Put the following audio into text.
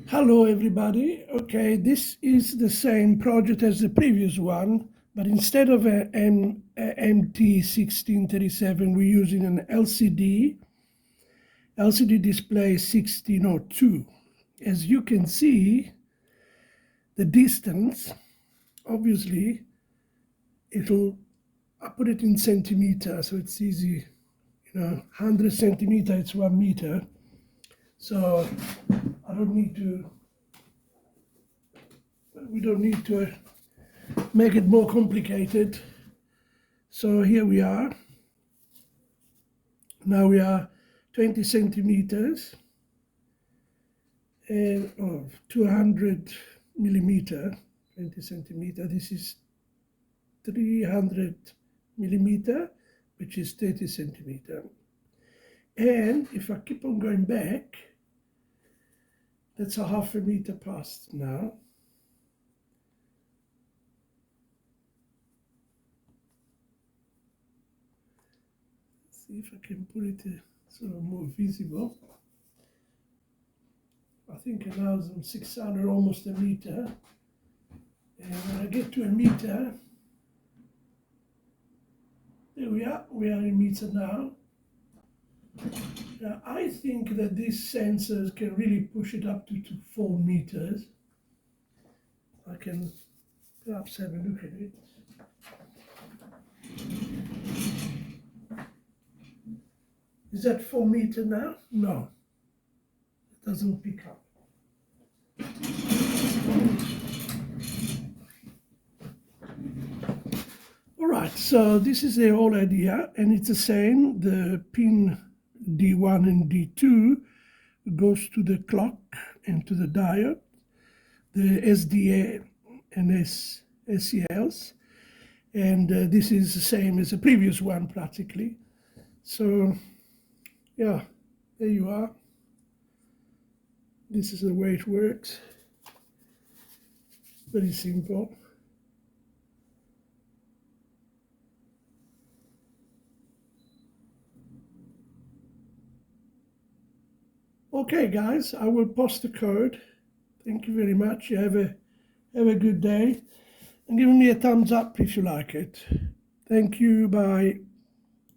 Hello everybody. Okay, this is the same project as the previous one, but instead of a MT1637, we're using an LCD display 1602. As you can see, the distance, obviously, I put it in centimeters, so it's easy, 100 centimeters, it's 1 meter. So we don't need to make it more complicated. So here we are. Now we are 20 centimeters and 200 millimeter, 20 centimeter. This is 300 millimeter, which is 30 centimeter. And if I keep on going back, that's a half a meter past now. See if I can put it sort of more visible. I think 1,600, almost a meter. And when I get to a meter, there we are in meter now. Now I think that these sensors can really push it up to 4 meters. I can perhaps have a look at it. Is that 4 meter now? No, it doesn't pick up. All right, so this is the whole idea, and it's the same. The pin D1 and D2 goes to the clock and to the diode, the SDA and SCLs, and this is the same as the previous one practically. So yeah, there you are. This is the way it works. Very simple. Okay, guys, I will post the code. Thank you very much. You have a good day, and give me a thumbs up if you like it. Thank you. Bye.